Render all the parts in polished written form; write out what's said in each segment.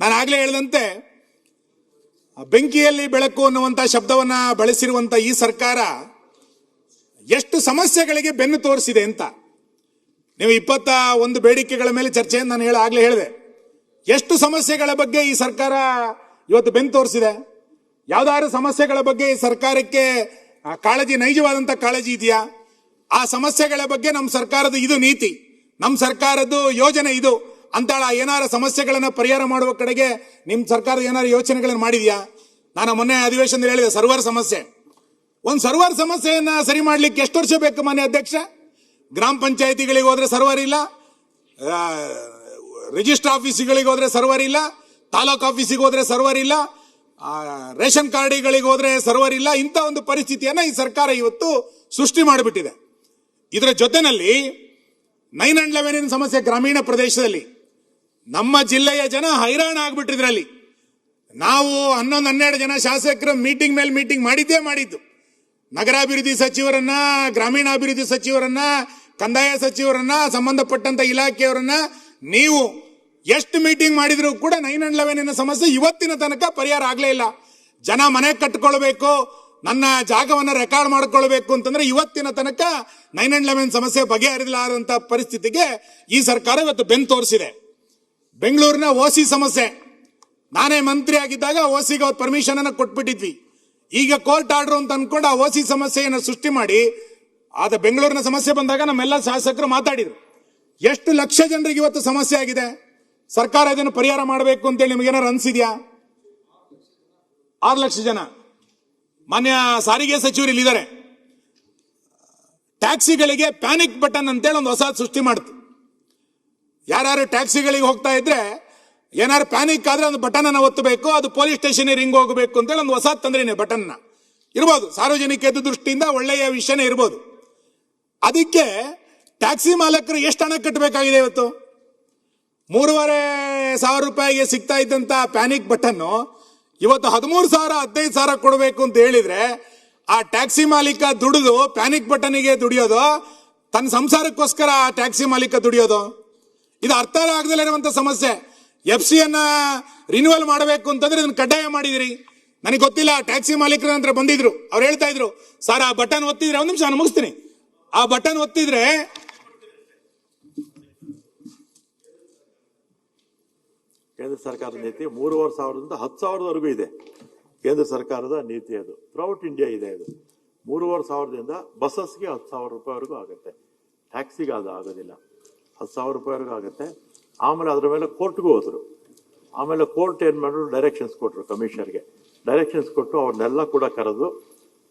ನಾನು ಆಗ್ಲೇ ಹೇಳಿದಂತೆ ಬೆಂಕಿಯಲ್ಲಿ ಬೆಳಕು ಅನ್ನುವಂಥ ಶಬ್ದವನ್ನ ಬಳಸಿರುವಂತ ಈ ಸರ್ಕಾರ ಎಷ್ಟು ಸಮಸ್ಯೆಗಳಿಗೆ ಬೆನ್ನು ತೋರಿಸಿದೆ ಅಂತ. ನೀವು 21 ಬೇಡಿಕೆಗಳ ಮೇಲೆ ಚರ್ಚೆಯನ್ನು ನಾನು ಆಗ್ಲೇ ಹೇಳಿದೆ. ಎಷ್ಟು ಸಮಸ್ಯೆಗಳ ಬಗ್ಗೆ ಈ ಸರ್ಕಾರ ಇವತ್ತು ಬೆನ್ನು ತೋರಿಸಿದೆ? ಯಾವ್ದಾದ್ರು ಸಮಸ್ಯೆಗಳ ಬಗ್ಗೆ ಈ ಸರ್ಕಾರಕ್ಕೆ ಕಾಳಜಿ, ನೈಜವಾದಂತ ಕಾಳಜಿ ಇದೆಯಾ? ಆ ಸಮಸ್ಯೆಗಳ ಬಗ್ಗೆ ನಮ್ಮ ಸರ್ಕಾರದ ಇದು ನೀತಿ, ನಮ್ಮ ಸರ್ಕಾರದ್ದು ಯೋಜನೆ ಇದು ಅಂತಾಳ ಏನಾರ ಸಮಸ್ಯೆಗಳನ್ನ ಪರಿಹಾರ ಮಾಡುವ ಕಡೆಗೆ ನಿಮ್ಮ ಸರ್ಕಾರ ಏನಾರು ಯೋಚನೆಗಳನ್ನು ಮಾಡಿದ್ಯಾ? ನಾನು ಮೊನ್ನೆ ಅಧಿವೇಶನದಲ್ಲಿ ಹೇಳಿದೆ, ಸರ್ವರ್ ಸಮಸ್ಯೆ. ಒಂದು ಸರ್ವರ್ ಸಮಸ್ಯೆಯನ್ನ ಸರಿ ಮಾಡ್ಲಿಕ್ಕೆ ಎಷ್ಟು ವರ್ಷ ಬೇಕು ಮಾನ್ಯ ಅಧ್ಯಕ್ಷ? ಗ್ರಾಮ ಪಂಚಾಯತಿಗಳಿಗೆ ಹೋದ್ರೆ ಸರ್ವರ್ ಇಲ್ಲ, ರಿಜಿಸ್ಟರ್ ಆಫೀಸ್ಗಳಿಗೆ ಹೋದ್ರೆ ಸರ್ವರ್ ಇಲ್ಲ, ತಾಲೂಕ್ ಆಫೀಸಿಗೆ ಹೋದ್ರೆ ಸರ್ವರ್ ಇಲ್ಲ, ರೇಷನ್ ಕಾರ್ಡ್ಗಳಿಗೆ ಹೋದ್ರೆ ಸರ್ವರ್ ಇಲ್ಲ. ಇಂಥ ಒಂದು ಪರಿಸ್ಥಿತಿಯನ್ನ ಈ ಸರ್ಕಾರ ಇವತ್ತು ಸೃಷ್ಟಿ ಮಾಡಿಬಿಟ್ಟಿದೆ. ಇದರ ಜೊತೆನಲ್ಲಿ 911 ಸಮಸ್ಯೆ ಗ್ರಾಮೀಣ ಪ್ರದೇಶದಲ್ಲಿ ನಮ್ಮ ಜಿಲ್ಲೆಯ ಜನ ಹೈರಾಣ ಆಗ್ಬಿಟ್ಟಿದ್ರಲ್ಲಿ. ನಾವು 11-12 ಜನ ಶಾಸಕರ ಮೀಟಿಂಗ್ ಮೇಲೆ ಮೀಟಿಂಗ್ ಮಾಡಿದ್ದು. ನಗರಾಭಿವೃದ್ಧಿ ಸಚಿವರನ್ನ, ಗ್ರಾಮೀಣಾಭಿವೃದ್ಧಿ ಸಚಿವರನ್ನ, ಕಂದಾಯ ಸಚಿವರನ್ನ, ಸಂಬಂಧಪಟ್ಟಂತ ಇಲಾಖೆಯವರನ್ನ ನೀವು ಎಷ್ಟು ಮೀಟಿಂಗ್ ಮಾಡಿದ್ರು ಕೂಡ 911 ಸಮಸ್ಯೆ ಇವತ್ತಿನ ತನಕ ಪರಿಹಾರ ಆಗ್ಲೇ ಇಲ್ಲ. ಜನ ಮನೆ ಕಟ್ಕೊಳ್ಬೇಕು, ನನ್ನ ಜಾಗವನ್ನ ರೆಕಾರ್ಡ್ ಮಾಡ್ಕೊಳ್ಬೇಕು ಅಂತಂದ್ರೆ ಇವತ್ತಿನ ತನಕ 911 ಸಮಸ್ಯೆ ಬಗೆಹರಿಲಾರಂತ ಪರಿಸ್ಥಿತಿಗೆ ಈ ಸರ್ಕಾರ ಇವತ್ತು ಬೆನ್ನು ತೋರಿಸಿದೆ. ಬೆಂಗಳೂರಿನ ಓಸಿ ಸಮಸ್ಯೆ, ನಾನೇ ಮಂತ್ರಿ ಆಗಿದ್ದಾಗ ಓಸಿಗೆ ಅವತ್ತು ಪರ್ಮಿಷನ್ ಅನ್ನ ಕೊಟ್ಬಿಟ್ಟಿದ್ವಿ. ಈಗ ಕೋರ್ಟ್ ಆರ್ಡರ್ ಅಂತ ಅನ್ಕೊಂಡು ಆ ಓಸಿ ಸಮಸ್ಯೆಯನ್ನು ಸೃಷ್ಟಿ ಮಾಡಿ ಆದ ಬೆಂಗಳೂರಿನ ಸಮಸ್ಯೆ ಬಂದಾಗ ನಮ್ಮೆಲ್ಲ ಶಾಸಕರು ಮಾತಾಡಿದ್ರು. ಎಷ್ಟು ಲಕ್ಷ ಜನರಿಗೆ ಇವತ್ತು ಸಮಸ್ಯೆ ಆಗಿದೆ. ಸರ್ಕಾರ ಇದನ್ನು ಪರಿಹಾರ ಮಾಡಬೇಕು ಅಂತೇಳಿ ನಿಮಗೇನಾರು ಅನ್ಸಿದ್ಯಾ? 6 ಲಕ್ಷ ಜನ. ಮಾನ್ಯ ಸಾರಿಗೆ ಸಚಿವರು ಇಲ್ಲಿದ್ದಾರೆ. ಟ್ಯಾಕ್ಸಿಗಳಿಗೆ ಪ್ಯಾನಿಕ್ ಬಟನ್ ಅಂತೇಳಿ ಒಂದು ಹೊಸ ಸೃಷ್ಟಿ ಮಾಡ್ತು. ಯಾರು ಟ್ಯಾಕ್ಸಿಗಳಿಗೆ ಹೋಗ್ತಾ ಇದ್ರೆ ಏನಾರು ಪ್ಯಾನಿಕ್ ಆದ್ರೆ ಒಂದು ಬಟನ್ ಅನ್ನ ಒತ್ತಬೇಕು, ಅದು ಪೊಲೀಸ್ ಸ್ಟೇಷನ್ ರಿಂಗ್ ಹೋಗಬೇಕು ಅಂತೇಳಿ ಒಂದು ಹೊಸ ತಂದ್ರೇನೆ ಬಟನ್ ಇರ್ಬೋದು. ಸಾರ್ವಜನಿಕ ದೃಷ್ಟಿಯಿಂದ ಒಳ್ಳೆಯ ವಿಷಯನೇ ಇರ್ಬೋದು. ಅದಕ್ಕೆ ಟ್ಯಾಕ್ಸಿ ಮಾಲಕರು ಎಷ್ಟು ಹಣ ಕಟ್ಟಬೇಕಾಗಿದೆ? ಇವತ್ತು 3,500 ರೂಪಾಯಿಗೆ ಸಿಗ್ತಾ ಇದ್ದಂತ ಪ್ಯಾನಿಕ್ ಬಟನ್ ಇವತ್ತು 13,000 15,000 ಕೊಡಬೇಕು ಅಂತ ಹೇಳಿದ್ರೆ ಆ ಟ್ಯಾಕ್ಸಿ ಮಾಲೀಕ ದುಡಿದು ಪ್ಯಾನಿಕ್ ಬಟನ್ಗೆ ದುಡಿಯೋದು, ತನ್ನ ಸಂಸಾರಕ್ಕೋಸ್ಕರ ಆ ಟ್ಯಾಕ್ಸಿ ಮಾಲೀಕ ದುಡಿಯೋದು, ಇದು ಅರ್ಥ ಆಗದಲ್ಲೇ ಇರುವಂತ ಸಮಸ್ಯೆ. FC ಅನ್ನ ರಿನ್ಯೂವಲ್ ಮಾಡಬೇಕು ಅಂತಂದ್ರೆ ಇದನ್ನ ಕಡ್ಡಾಯ ಮಾಡಿದಿರಿ. ನನಗೆ ಗೊತ್ತಿಲ್ಲ, ಟ್ಯಾಕ್ಸಿ ಮಾಲೀಕರ ನಂತರ ಬಂದಿದ್ರು, ಅವ್ರು ಹೇಳ್ತಾ ಇದ್ರು, ಸರ್ ಆ ಬಟನ್ ಒತ್ತಿದ್ರೆ, ಒಂದು ನಿಮಿಷ ನಾನು ಮುಗಿಸ್ತೀನಿ, ಆ ಬಟನ್ ಒತ್ತಿದ್ರೆ ಕೇಂದ್ರ ಸರ್ಕಾರದ ನೀತಿ 3,500ದಿಂದ 10,000ವರೆಗೂ ಇದೆ. ಕೇಂದ್ರ ಸರ್ಕಾರದ ನೀತಿ ಅದು. ಥ್ರೂಔಟ್ ಇಂಡಿಯಾ ಇದೆ ಅದು. 3,500ದಿಂದ ಬಸ್ಸಸ್ಗೆ 10,000 ರೂಪಾಯಿವರೆಗೂ ಆಗುತ್ತೆ, ಟ್ಯಾಕ್ಸಿಗೆ ಅದು ಆಗೋದಿಲ್ಲ. 10,000 ರೂಪಾಯಿವರೆಗೂ ಆಗುತ್ತೆ. ಆಮೇಲೆ ಅದ್ರ ಮೇಲೆ ಕೋರ್ಟ್ಗೂ ಹೋದ್ರು. ಆಮೇಲೆ ಕೋರ್ಟ್ ಏನ್ ಮಾಡಿದ್ರು, ಡೈರೆಕ್ಷನ್ಸ್ ಕೊಟ್ಟರು ಕಮಿಷನರ್ಗೆ. ಡೈರೆಕ್ಷನ್ಸ್ ಕೊಟ್ಟು ಅವ್ರನ್ನೆಲ್ಲ ಕೂಡ ಕರೆದು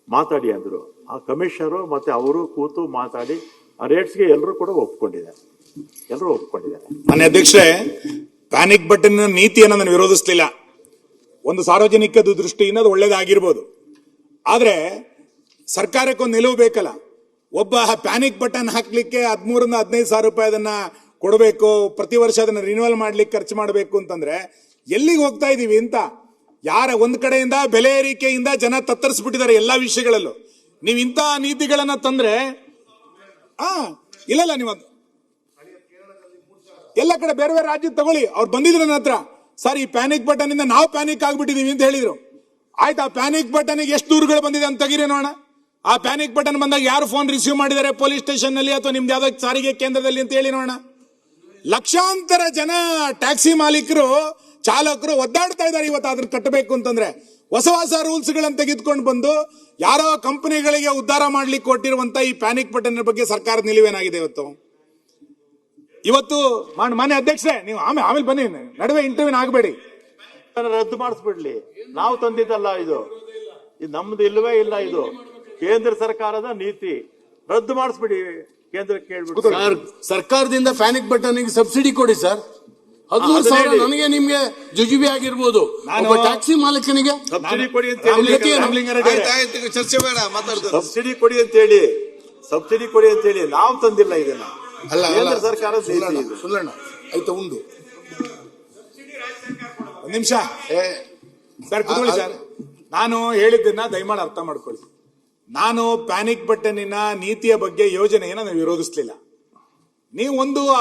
ಮಾತಾಡಿ ಅಂದ್ರು. ಆ ಕಮಿಷನರು ಮತ್ತೆ ಅವರು ಕೂತು ಮಾತಾಡಿ ಆ ರೇಟ್ಸ್ಗೆ ಎಲ್ಲರೂ ಕೂಡ ಒಪ್ಕೊಂಡಿದ್ದಾರೆ. ಮಾನ್ಯ ಅಧ್ಯಕ್ಷರೇ, ಪ್ಯಾನಿಕ್ ಬಟನ್ ನೀತಿಯನ್ನು ನಾನು ವಿರೋಧಿಸಲಿಲ್ಲ. ಒಂದು ಸಾರ್ವಜನಿಕ ದೃಷ್ಟಿಯಿಂದ ಅದು ಒಳ್ಳೇದಾಗಿರ್ಬೋದು. ಆದ್ರೆ ಸರ್ಕಾರಕ್ಕೊಂದು ನಿಲುವು ಬೇಕಲ್ಲ. ಒಬ್ಬ ಪ್ಯಾನಿಕ್ ಬಟನ್ ಹಾಕ್ಲಿಕ್ಕೆ 13,000 15,000 ರೂಪಾಯಿ ಅದನ್ನ ಕೊಡಬೇಕು, ಪ್ರತಿ ವರ್ಷ ಅದನ್ನ ರಿನ್ಯೂವಲ್ ಮಾಡ್ಲಿಕ್ಕೆ ಖರ್ಚು ಮಾಡಬೇಕು ಅಂತಂದ್ರೆ ಎಲ್ಲಿಗೆ ಹೋಗ್ತಾ ಇದೀವಿ ಅಂತ. ಯಾರ ಒಂದ್ ಕಡೆಯಿಂದ ಬೆಲೆ ಏರಿಕೆಯಿಂದ ಜನ ತತ್ತರಿಸ್ಬಿಟ್ಟಿದ್ದಾರೆ ಎಲ್ಲಾ ವಿಷಯಗಳಲ್ಲೂ. ನೀವು ಇಂಥ ನೀತಿಗಳನ್ನ ತಂದ್ರೆ ಇಲ್ಲ ನೀವು ಎಲ್ಲ ಕಡೆ ಬೇರೆ ಬೇರೆ ರಾಜ್ಯ ತಗೊಳ್ಳಿ. ಅವ್ರು ಬಂದಿದ್ರು ನನ್ನ ಹತ್ರ, ಸರ್ ಈ ಪ್ಯಾನಿಕ್ ಬಟನ್ ಇಂದ ನಾವು ಪ್ಯಾನಿಕ್ ಆಗ್ಬಿಟ್ಟಿದೀವಿ ಅಂತ ಹೇಳಿದ್ರು. ಆಯ್ತು, ಆ ಪ್ಯಾನಿಕ್ ಬಟನ್ ಎಷ್ಟು ದೂರುಗಳು ಬಂದಿದೆ ಅಂತ ತೆಗೀರಿ ನೋಡೋಣ. ಆ ಪ್ಯಾನಿಕ್ ಬಟನ್ ಬಂದಾಗ ಯಾರು ಫೋನ್ ರಿಸೀವ್ ಮಾಡಿದ್ದಾರೆ ಪೊಲೀಸ್ ಸ್ಟೇಷನ್ ನಲ್ಲಿ ಅಥವಾ ನಿಮ್ದು ಯಾವ್ದೋ ಸಾರಿಗೆ ಕೇಂದ್ರದಲ್ಲಿ ಅಂತ ಹೇಳಿ ನೋಡೋಣ. ಲಕ್ಷಾಂತರ ಜನ ಟ್ಯಾಕ್ಸಿ ಮಾಲೀಕರು, ಚಾಲಕರು ಒದ್ದಾಡ್ತಾ ಇದ್ದಾರೆ ಇವತ್ತು ಅದನ್ನ ಕಟ್ಟಬೇಕು ಅಂತಂದ್ರೆ. ಹೊಸ ಹೊಸ ರೂಲ್ಸ್ ಗಳನ್ನ ತೆಗೆದುಕೊಂಡು ಬಂದು ಯಾರೋ ಕಂಪನಿಗಳಿಗೆ ಉದ್ಧಾರ ಮಾಡ್ಲಿಕ್ಕೆ ಕೊಟ್ಟಿರುವಂತ ಈ ಪ್ಯಾನಿಕ್ ಬಟನ್ ಬಗ್ಗೆ ಸರ್ಕಾರದ ನಿಲುವೇನಾಗಿದೆ ಇವತ್ತು ಮಾನ್ಯ ಅಧ್ಯಕ್ಷರೇ, ನೀವು ಆಮೇಲೆ ಬನ್ನಿ, ನಡುವೆ ಇಂಟರ್ವ್ಯೂನ್ ಆಗಬೇಡಿ. ರದ್ದು ಮಾಡಿಸ್ಬಿಡ್ಲಿ. ನಾವು ತಂದಿದ್ದಲ್ಲ ಇದು ನಮ್ದು ಇಲ್ಲವೇ ಇಲ್ಲ. ಇದು ಕೇಂದ್ರ ಸರ್ಕಾರದ ನೀತಿ. ರದ್ದು ಮಾಡಿಸ್ಬಿಡಿ. ಕೇಂದ್ರಕ್ಕೆ ಕೇಳ್ಬಿಟ್ಟು ಸರ್ಕಾರದಿಂದ ಪ್ಯಾನಿಕ್ ಬಟನ್ ಸಬ್ಸಿಡಿ ಕೊಡಿ ಸರ್. 13,000 ನನಗೆ ನಿಮ್ಗೆ ಜುಜುಬಿ ಆಗಿರ್ಬೋದು. ಟ್ಯಾಕ್ಸಿ ಮಾಲೀಕನಿಗೆ ಸಬ್ಸಿಡಿ ಕೊಡಿ ಅಂತ ಹೇಳಿ, ಚರ್ಚೆ ಬೇಡ, ಸಬ್ಸಿಡಿ ಕೊಡಿ ಅಂತ ಹೇಳಿ ನಾವು ತಂದಿಲ್ಲ ಇದನ್ನ. ಕೇಂದ್ರ ಸರ್ಕಾರ ಸುಳ್ಳಣ್ಣ ಆಯ್ತಾ? ಒಂದು ನಿಮಿಷ ಸರ್, ಕೂತ್ಕೊಳ್ಳಿ ಸರ್. ನಾನು ಹೇಳಿದ್ದನ್ನ ದಯಮಾಡಿ ಅರ್ಥ ಮಾಡ್ಕೊಳ್ಳಿ. ನಾನು ಪ್ಯಾನಿಕ್ ಬಟನ್ನಿನ ನೀತಿಯ ಬಗ್ಗೆ ಯೋಜನೆಯನ್ನು ನಾನು ವಿರೋಧಿಸಲಿಲ್ಲ. ನೀವು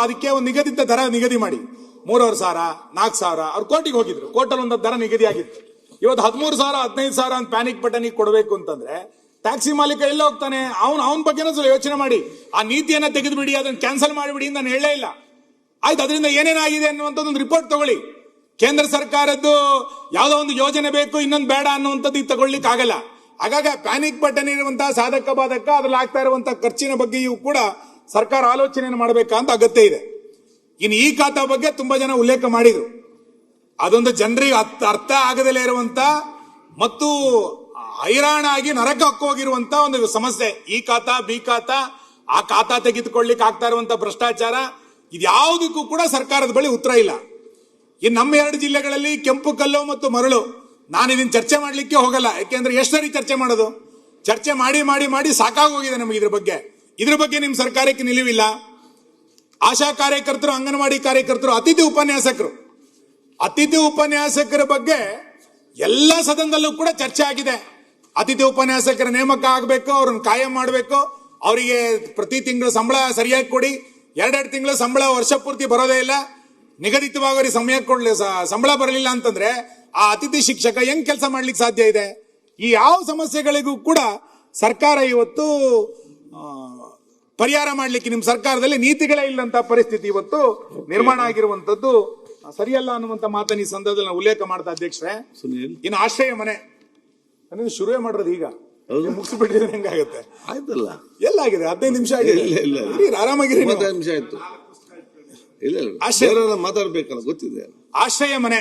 ಅದಕ್ಕೆ ಒಂದು ನಿಗದಿತ ದರ ನಿಗದಿ ಮಾಡಿ. 3,500, 4,000 ಅವ್ರು ಕೋರ್ಟಿಗೆ ಹೋಗಿದ್ರು. ಕೋರ್ಟಲ್ಲಿ ಒಂದು ದರ ನಿಗದಿ ಆಗಿತ್ತು. ಇವತ್ತು 13,000, 15,000 ಅಂತ ಪ್ಯಾನಿಕ್ ಬಟನಿಗೆ ಕೊಡಬೇಕು ಅಂತಂದ್ರೆ ಟ್ಯಾಕ್ಸಿ ಮಾಲೀಕ ಎಲ್ಲ ಹೋಗ್ತಾನೆ? ಅವನ ಬಗ್ಗೆನೂ ಸ್ವಲ್ಪ ಯೋಚನೆ ಮಾಡಿ. ಆ ನೀತಿಯನ್ನ ತೆಗೆದು ಬಿಡಿ, ಅದನ್ನ ಕ್ಯಾನ್ಸಲ್ ಮಾಡಿಬಿಡಿ ನಾನು ಹೇಳೇ ಇಲ್ಲ. ಆಯ್ತು, ಅದರಿಂದ ಏನೇನಾಗಿದೆ ಅನ್ನುವಂಥದ್ದು ಒಂದು ರಿಪೋರ್ಟ್ ತಗೊಳ್ಳಿ. ಕೇಂದ್ರ ಸರ್ಕಾರದ್ದು ಯಾವುದೋ ಒಂದು ಯೋಜನೆ ಬೇಕು, ಇನ್ನೊಂದು ಬೇಡ ಅನ್ನುವಂಥದ್ದು ಈಗ ತಗೊಳ್ಳಿಕ್ಕೆ ಆಗಲ್ಲ. ಹಾಗಾಗಿ ಪ್ಯಾನಿಕ್ ಬಟನ್ ಇರುವಂತಹ ಸಾಧಕ ಬಾಧಕ, ಅದ್ರಲ್ಲಿ ಆಗ್ತಾ ಇರುವಂತಹ ಖರ್ಚಿನ ಬಗ್ಗೆಯೂ ಕೂಡ ಸರ್ಕಾರ ಆಲೋಚನೆಯನ್ನು ಮಾಡಬೇಕಂತ ಅಗತ್ಯ ಇದೆ. ಇನ್ನು ಈ ಖಾತಾ ಬಗ್ಗೆ ತುಂಬಾ ಜನ ಉಲ್ಲೇಖ ಮಾಡಿದ್ರು. ಅದೊಂದು ಜನರಿಗೆ ಅರ್ಥ ಆಗದಲ್ಲೇ ಇರುವಂತ ಮತ್ತು ಹೈರಾಣಾಗಿ ನರಕ ಹೋಗಿರುವಂತ ಒಂದು ಸಮಸ್ಯೆ. ಈ ಖಾತಾ, ಬಿ ಖಾತಾ, ಆ ಖಾತಾ ತೆಗೆದುಕೊಳ್ಳಿಕ್ಕೆ ಆಗ್ತಾ ಇರುವಂತ ಭ್ರಷ್ಟಾಚಾರ, ಇದ್ಯಾವುದಕ್ಕೂ ಕೂಡ ಸರ್ಕಾರದ ಬಳಿ ಉತ್ತರ ಇಲ್ಲ. ಇನ್ನು ನಮ್ಮ 2 ಜಿಲ್ಲೆಗಳಲ್ಲಿ ಕೆಂಪು ಕಲ್ಲು ಮತ್ತು ಮರಳು, ನಾನು ಇದನ್ನ ಚರ್ಚೆ ಮಾಡ್ಲಿಕ್ಕೆ ಹೋಗಲ್ಲ. ಯಾಕೆಂದ್ರೆ ಎಷ್ಟು ಸರಿ ಚರ್ಚೆ ಮಾಡೋದು? ಚರ್ಚೆ ಮಾಡಿ ಮಾಡಿ ಮಾಡಿ ಸಾಕಾಗೋಗಿದೆ ನಮಗೆ ಇದ್ರ ಬಗ್ಗೆ ನಿಮ್ ಸರ್ಕಾರಕ್ಕೆ ನಿಲುವಿಲ್ಲ. ಆಶಾ ಕಾರ್ಯಕರ್ತರು, ಅಂಗನವಾಡಿ ಕಾರ್ಯಕರ್ತರು, ಅತಿಥಿ ಉಪನ್ಯಾಸಕರ ಬಗ್ಗೆ ಎಲ್ಲ ಸದನದಲ್ಲೂ ಕೂಡ ಚರ್ಚೆ ಆಗಿದೆ. ಅತಿಥಿ ಉಪನ್ಯಾಸಕರ ನೇಮಕ ಆಗಬೇಕು, ಅವ್ರನ್ನ ಕಾಯಂ ಮಾಡಬೇಕು, ಅವರಿಗೆ ಪ್ರತಿ ತಿಂಗಳು ಸಂಬಳ ಸರಿಯಾಗಿ ಕೊಡಿ. 2 ತಿಂಗಳು ಸಂಬಳ ವರ್ಷ ಪೂರ್ತಿ ಬರೋದೇ ಇಲ್ಲ. ನಿಗದಿತವಾಗಿ ಅವ್ರಿಗೆ ಸಂಬಳ ಬರಲಿಲ್ಲ ಅಂತಂದ್ರೆ ಆ ಅತಿಥಿ ಶಿಕ್ಷಕ ಹೆಂಗ್ ಕೆಲಸ ಮಾಡ್ಲಿಕ್ಕೆ ಸಾಧ್ಯ ಇದೆ? ಈ ಯಾವ ಸಮಸ್ಯೆಗಳಿಗೂ ಕೂಡ ಸರ್ಕಾರ ಇವತ್ತು ಪರಿಹಾರ ಮಾಡ್ಲಿಕ್ಕೆ ನಿಮ್ಮ ಸರ್ಕಾರದಲ್ಲಿ ನೀತಿಗಳೇ ಇಲ್ಲಂತ ಪರಿಸ್ಥಿತಿ ಇವತ್ತು ನಿರ್ಮಾಣ ಆಗಿರುವಂತದ್ದು ಸರಿಯಲ್ಲ ಅನ್ನುವಂತ ಮಾತನ್ನ ಈ ಸಂದರ್ಭದಲ್ಲಿ ನಾವು ಉಲ್ಲೇಖ ಮಾಡ್ತಾ ಅಧ್ಯಕ್ಷರೇ. ಇನ್ನು ಆಶ್ರಯ ಮನೆ ಶುರುವೇ ಮಾಡಿರೋದು ಈಗ ಮುಗಿಸ್ಬಿಟ್ಟಿದ್ರೆ ಹೆಂಗಾಗುತ್ತೆ? ಆಯ್ತಲ್ಲ, ಎಲ್ಲಾಗಿದೆ? 15 ನಿಮಿಷ ಆಗಿದೆ. ಆರಾಮಾಗಿರಿ, 15 ನಿಮಿಷ ಆಯ್ತು. ಇಲ್ಲ ಮಾತಾಡ್ಬೇಕಲ್ಲ, ಗೊತ್ತಿದೆ. ಆಶ್ರಯ ಮನೆ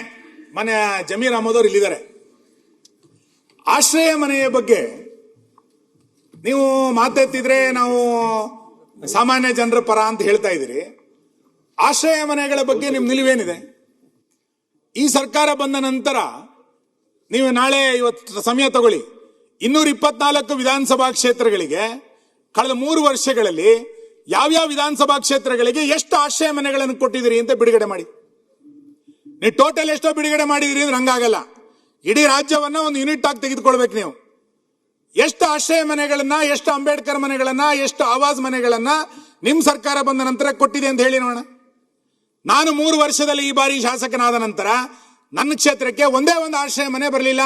ಜಮೀರ್ ಅಹಮದ್ ಅವರು ಇಲ್ಲಿದ್ದಾರೆ. ಆಶ್ರಯ ಮನೆಯ ಬಗ್ಗೆ ನೀವು ಮಾತಾಡ್ತಿದ್ರೆ ನಾವು ಸಾಮಾನ್ಯ ಜನರ ಪರ ಅಂತ ಹೇಳ್ತಾ ಇದ್ದೀರಿ. ಆಶ್ರಯ ಮನೆಗಳ ಬಗ್ಗೆ ನಿಮ್ ನಿಲುವೇನಿದೆ? ಈ ಸರ್ಕಾರ ಬಂದ ನಂತರ ನೀವು ನಾಳೆ ಇವತ್ತು ಸಮಯ ತಗೊಳ್ಳಿ, 224 ವಿಧಾನಸಭಾ ಕ್ಷೇತ್ರಗಳಿಗೆ ಕಳೆದ 3 ವರ್ಷಗಳಲ್ಲಿ ಯಾವ್ಯಾವ ವಿಧಾನಸಭಾ ಕ್ಷೇತ್ರಗಳಿಗೆ ಎಷ್ಟು ಆಶ್ರಯ ಮನೆಗಳನ್ನು ಕೊಟ್ಟಿದ್ದೀರಿ ಅಂತ ಬಿಡುಗಡೆ ಮಾಡಿ. ನೀವು ಟೋಟಲ್ ಎಷ್ಟೋ ಬಿಡುಗಡೆ ಮಾಡಿದಿರಿ ಅಂದ್ರೆ ಹಂಗಾಗಲ್ಲ. ಇಡೀ ರಾಜ್ಯವನ್ನ ಒಂದು ಯೂನಿಟ್ ಆಗಿ ತೆಗೆದುಕೊಳ್ಬೇಕು ನೀವು. ಎಷ್ಟು ಆಶ್ರಯ ಮನೆಗಳನ್ನ, ಎಷ್ಟು ಅಂಬೇಡ್ಕರ್ ಮನೆಗಳನ್ನ, ಎಷ್ಟು ಆವಾಸ್ ಮನೆಗಳನ್ನ ನಿಮ್ ಸರ್ಕಾರ ಬಂದ ನಂತರ ಕೊಟ್ಟಿದೆ ಅಂತ ಹೇಳಿ ನೋಡೋಣ. ನಾನು 3 ವರ್ಷದಲ್ಲಿ ಈ ಬಾರಿ ಶಾಸಕನಾದ ನಂತರ ನನ್ನ ಕ್ಷೇತ್ರಕ್ಕೆ ಒಂದೇ ಒಂದು ಆಶ್ರಯ ಮನೆ ಬರಲಿಲ್ಲ.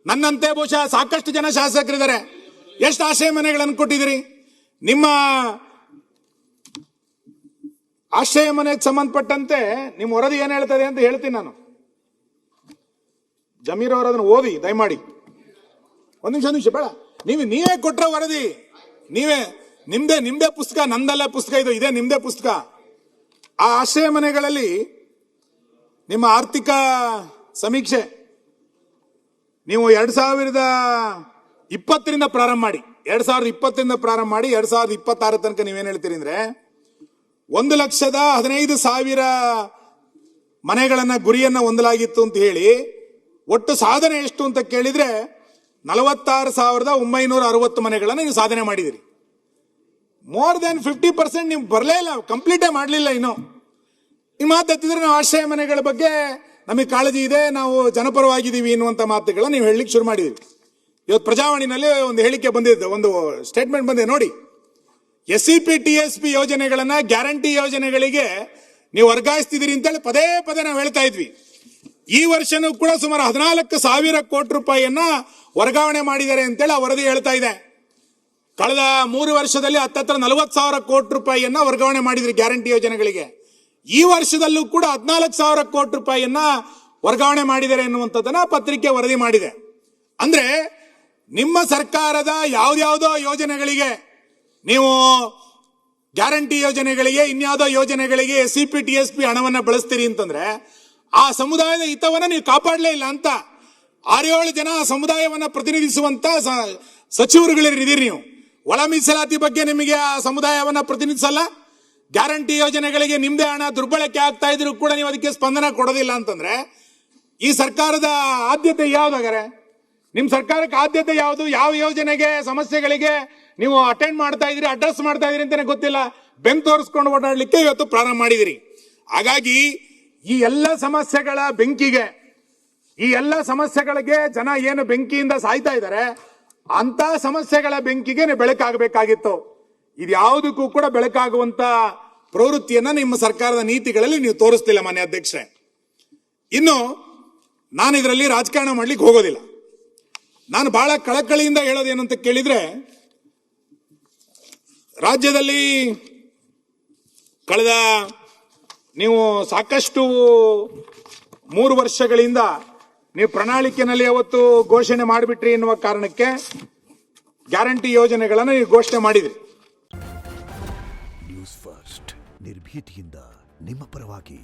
ನನ್ನಂತೆ ಬಹುಶಃ ಸಾಕಷ್ಟು ಜನ ಶಾಸಕರಿದ್ದಾರೆ. ಎಷ್ಟು ಆಶ್ರಯ ಮನೆಗಳನ್ನು ಕೊಟ್ಟಿದ್ದೀರಿ? ನಿಮ್ಮ ಆಶ್ರಯ ಮನೆಗೆ ಸಂಬಂಧಪಟ್ಟಂತೆ ನಿಮ್ಮ ವರದಿ ಏನ್ ಹೇಳ್ತದೆ ಅಂತ ಹೇಳ್ತೀನಿ ನಾನು. ಜಮೀರ್ ಅವರು ಅದನ್ನು ಓದಿ ದಯಮಾಡಿ. ಒಂದು ನಿಮಿಷ ಬೇಡ, ನೀವೇ ಕೊಟ್ರ ವರದಿ, ನಿಮ್ದೇ ಪುಸ್ತಕ, ನಂದಲ್ಲ ಪುಸ್ತಕ ಇದೆ ನಿಮ್ದೇ ಪುಸ್ತಕ. ಆ ಆಶ್ರಯ ಮನೆಗಳಲ್ಲಿ ನಿಮ್ಮ ಆರ್ಥಿಕ ಸಮೀಕ್ಷೆ ನೀವು 2020 ಪ್ರಾರಂಭ ಮಾಡಿ, 2020 ಪ್ರಾರಂಭ ಮಾಡಿ 2026 ತನಕ ನೀವೇನ್ ಹೇಳ್ತೀರಿ ಅಂದ್ರೆ 1,15,000 ಮನೆಗಳನ್ನ ಗುರಿಯನ್ನ ಹೊಂದಲಾಗಿತ್ತು ಅಂತ ಹೇಳಿ, ಒಟ್ಟು ಸಾಧನೆ ಎಷ್ಟು ಅಂತ ಕೇಳಿದ್ರೆ 46,960 ಮನೆಗಳನ್ನ ನೀವು ಸಾಧನೆ ಮಾಡಿದಿರಿ. ಮೋರ್ ದನ್ 50% ನೀವು ಬರಲೇ ಇಲ್ಲ, ಕಂಪ್ಲೀಟೇ ಮಾಡಲಿಲ್ಲ. ಇನ್ನು ಈ ಮಾತಾಡ್ತಿದ್ರೆ ನಾವು ಆಶ್ರಯ ಮನೆಗಳ ಬಗ್ಗೆ ನಮಗೆ ಕಾಳಜಿ ಇದೆ, ನಾವು ಜನಪರವಾಗಿದ್ದೀವಿ ಎನ್ನುವಂತ ಮಾತುಗಳನ್ನ ನೀವು ಹೇಳಲಿಕ್ಕೆ ಶುರು ಮಾಡಿದಿರಿ. ಇವತ್ತು ಪ್ರಜಾವಾಣಿನಲ್ಲಿ ಒಂದು ಹೇಳಿಕೆ ಬಂದಿದೆ, ಒಂದು ಸ್ಟೇಟ್ಮೆಂಟ್ ಬಂದಿದೆ ನೋಡಿ. SCP TSP ಯೋಜನೆಗಳನ್ನ ಗ್ಯಾರಂಟಿ ಯೋಜನೆಗಳಿಗೆ ನೀವು ವರ್ಗಾಯಿಸ್ತಿದ್ದೀರಿ ಅಂತೇಳಿ ಪದೇ ನಾವು ಹೇಳ್ತಾ ಇದ್ವಿ. ಈ ವರ್ಷನೂ ಕೂಡ ಸುಮಾರು 14,000 ಕೋಟಿ ರೂಪಾಯಿಯನ್ನ ವರ್ಗಾವಣೆ ಮಾಡಿದ್ದಾರೆ ಅಂತೇಳಿ ಆ ವರದಿ ಹೇಳ್ತಾ ಇದೆ. ಕಳೆದ 3 ವರ್ಷದಲ್ಲಿ ಹತ್ತತ್ರ 40,000 ಕೋಟಿ ರೂಪಾಯಿಯನ್ನ ವರ್ಗಾವಣೆ ಮಾಡಿದ್ರಿ ಗ್ಯಾರಂಟಿ ಯೋಜನೆಗಳಿಗೆ. ಈ ವರ್ಷದಲ್ಲೂ ಕೂಡ 14,000 ಕೋಟಿ ರೂಪಾಯಿಯನ್ನ ವರ್ಗಾವಣೆ ಮಾಡಿದ್ದಾರೆ ಎನ್ನುವಂಥದ್ದನ್ನ ಪತ್ರಿಕೆ ವರದಿ ಮಾಡಿದೆ. ಅಂದ್ರೆ ನಿಮ್ಮ ಸರ್ಕಾರದ ಯಾವ್ದಾವುದೋ ಯೋಜನೆಗಳಿಗೆ ನೀವು ಗ್ಯಾರಂಟಿ ಯೋಜನೆಗಳಿಗೆ, ಇನ್ಯಾವುದೋ ಯೋಜನೆಗಳಿಗೆ SCP TSP ಹಣವನ್ನ ಬಳಸ್ತೀರಿ ಅಂತಂದ್ರೆ ಆ ಸಮುದಾಯದ ಹಿತವನ್ನ ನೀವು ಕಾಪಾಡಲೇ ಇಲ್ಲ ಅಂತ 6-7 ಜನ ಸಮುದಾಯವನ್ನ ಪ್ರತಿನಿಧಿಸುವಂತ ಸಚಿವರುಗಳಿದ್ದೀರಿ ನೀವು. ಒಳ ಮೀಸಲಾತಿ ಬಗ್ಗೆ ನಿಮಗೆ ಆ ಸಮುದಾಯವನ್ನ ಪ್ರತಿನಿಧಿಸಲ್ಲ. ಗ್ಯಾರಂಟಿ ಯೋಜನೆಗಳಿಗೆ ನಿಮ್ದೇ ಹಣ ದುರ್ಬಳಕೆ ಆಗ್ತಾ ಇದ್ರು ಕೂಡ ನೀವು ಅದಕ್ಕೆ ಸ್ಪಂದನ ಕೊಡೋದಿಲ್ಲ ಅಂತಂದ್ರೆ ಈ ಸರ್ಕಾರದ ಆದ್ಯತೆ ಯಾವ್ದಾಗಾರೆ? ನಿಮ್ ಸರ್ಕಾರಕ್ಕೆ ಆದ್ಯತೆ ಯಾವುದು? ಯಾವ ಯೋಜನೆಗೆ, ಸಮಸ್ಯೆಗಳಿಗೆ ನೀವು ಅಟೆಂಡ್ ಮಾಡ್ತಾ ಇದ್ರಿ, ಅಡ್ರೆಸ್ ಮಾಡ್ತಾ ಇದ್ರಿ ಅಂತಾನೆ ಗೊತ್ತಿಲ್ಲ. ಬೆಂಕ್ ತೋರಿಸ್ಕೊಂಡು ಓಡಾಡ್ಲಿಕ್ಕೆ ಇವತ್ತು ಪ್ರಾರಂಭ ಮಾಡಿದಿರಿ. ಹಾಗಾಗಿ ಈ ಎಲ್ಲ ಸಮಸ್ಯೆಗಳ ಬೆಂಕಿಗೆ, ಈ ಎಲ್ಲ ಸಮಸ್ಯೆಗಳಿಗೆ ಜನ ಏನು ಬೆಂಕಿಯಿಂದ ಸಾಯ್ತಾ ಇದ್ದಾರೆ ಅಂತ ಸಮಸ್ಯೆಗಳ ಬೆಂಕಿಗೆ ಬೆಳಕಾಗಬೇಕಾಗಿತ್ತು. ಇದ್ಯಾವುದಕ್ಕೂ ಕೂಡ ಬೆಳಕಾಗುವಂತ ಪ್ರವೃತ್ತಿಯನ್ನ ನಿಮ್ಮ ಸರ್ಕಾರದ ನೀತಿಗಳಲ್ಲಿ ನೀವು ತೋರಿಸ್ತಿಲ್ಲ ಮಾನ್ಯ ಅಧ್ಯಕ್ಷರೇ. ಇನ್ನು ನಾನು ಇದರಲ್ಲಿ ರಾಜಕಾರಣ ಮಾಡ್ಲಿಕ್ಕೆ ಹೋಗೋದಿಲ್ಲ. ನಾನು ಬಹಳ ಕಳಕಳಿಯಿಂದ ಹೇಳೋದೇನಂತ ಕೇಳಿದ್ರೆ, ರಾಜ್ಯದಲ್ಲಿ ಕಳೆದ ನೀವು ಸಾಕಷ್ಟು 3 ವರ್ಷಗಳಿಂದ ನೀವು ಪ್ರಣಾಳಿಕೆಯಲ್ಲಿ ಅವತ್ತು ಘೋಷಣೆ ಮಾಡಿಬಿಟ್ರಿ ಎನ್ನುವ ಕಾರಣಕ್ಕೆ ಗ್ಯಾರಂಟಿ ಯೋಜನೆಗಳನ್ನು ನೀವು ಘೋಷಣೆ ಮಾಡಿದ್ರಿ. ನ್ಯೂಸ್ ಫಸ್ಟ್ ನಿರ್ಭೀತಿಯಿಂದ ನಿಮ್ಮ ಪರವಾಗಿ.